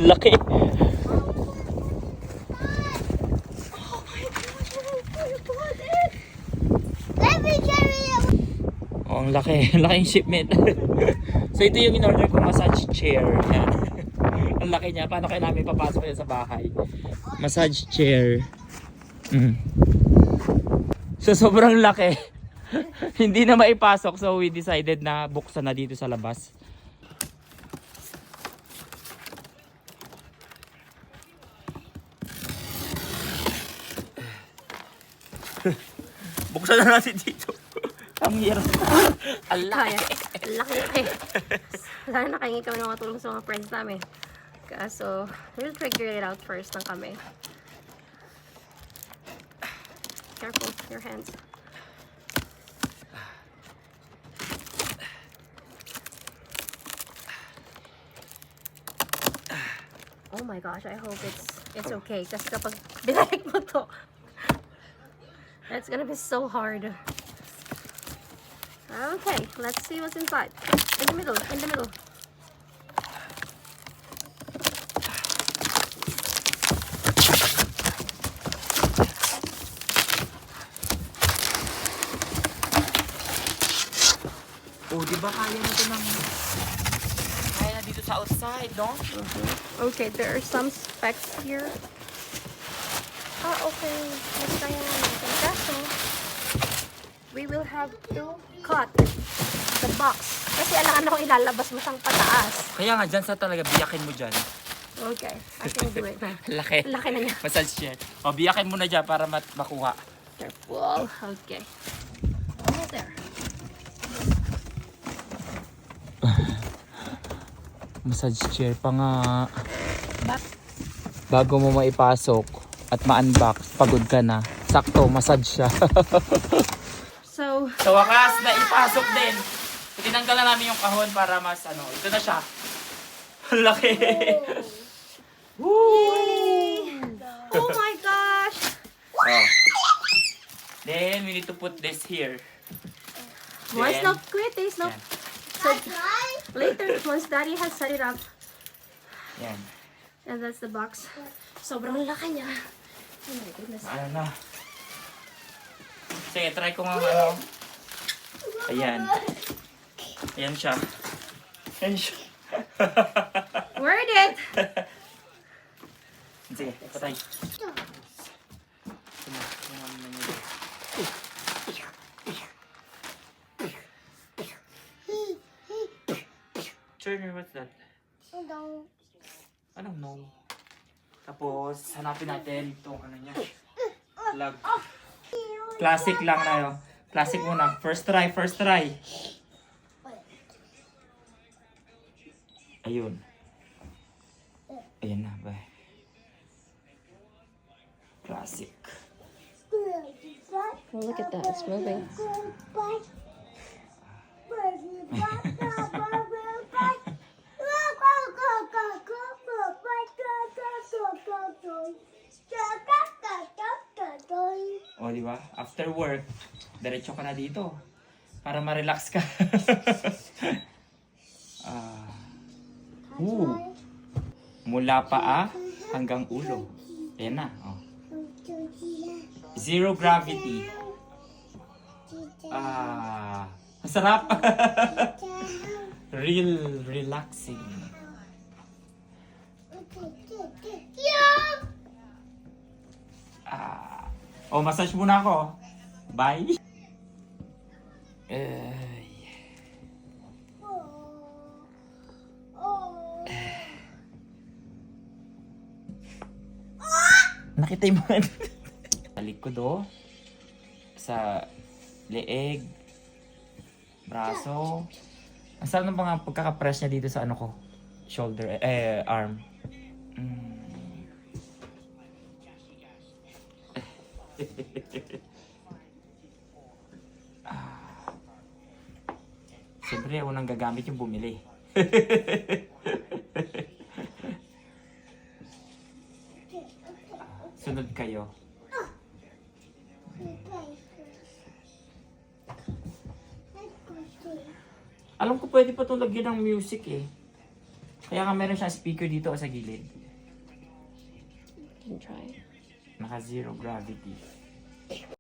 laki. Oh my gosh, where you put it? Let me carry it. Oh, ang laki. Laking shipment. So ito yung in-order ko massage chair. Yan. Ang laki niya. Paano kaya namin papasok yan sa bahay? Massage chair. So sobrang laki. Hindi na maipasok, so we decided na buksan na dito sa labas. Buksan na natin dito. Ang hirap. Ang laki. Ang laki. Sana nakahingi kami ng mga tulong sa mga friends namin. So, we'll figure it out first ng kami. Careful, your hands. Oh my gosh, I hope it's okay. Kasi kapag binalik mo to, it's gonna be so hard. Okay, let's see what's inside. In the middle, in the middle. Oh, di ba kaya na ito ng... Kaya na dito sa outside, no? Okay, there are some specs here. Okay. Mas kaya na natin. Kaso, we will have to cut the box. Kasi alam ko ilalabas mo siyang pataas. Kaya nga, dyan sa talaga, biyakin mo dyan. Okay, I can do it na. Laki. Laki na niya. Massage chair. O, biyakin mo na dyan para makuha. Careful. Okay. Almost there. Massage chair pa nga. Bago mo maipasok at ma-unbox, pagod ka na. Sakto, massage siya. So, Sa wakas, naipasok din. Tinanggal na namin yung kahon para mas ano. Ito na siya. Ang laki. Woo! oh my gosh! Oh. Then, we need to put this here. Well, it's Then, not quit. It's not. yan. So, later, once Daddy has set it up, Yan. and that's the box. Sobrang laki niya. Oh my goodness. Ano na. Sige, try ko nga ano. Ayan. Ayan siya. Ayan siya. Where did? Sige, patay. Turner, what's that? I don't know. Tapos, hanapin natin itong ano niya. Plug. Classic lang na yun. Classic muna. First try, first try. Ayun. Ayan na, ba? Classic. Oh, look at that. It's moving. O, di ba? After work, diretso ka na dito. Para ma-relax ka. Mula paa hanggang ulo. Ayan na. Oh. Zero gravity. Masarap. Real relaxing. Oh, massage muna ako. Bye. Nakita mo sa likod oh. Sa leeg, braso. Ang sarap ng mga pagkakapress niya dito sa ano ko, shoulder, arm. Siyempre, unang gagamit yung bumili. Sunod kayo. Alam ko pwede pa itong lagyan ng music eh. Kaya nga meron siyang speaker dito o sa gilid. Can try. Naka zero gravity.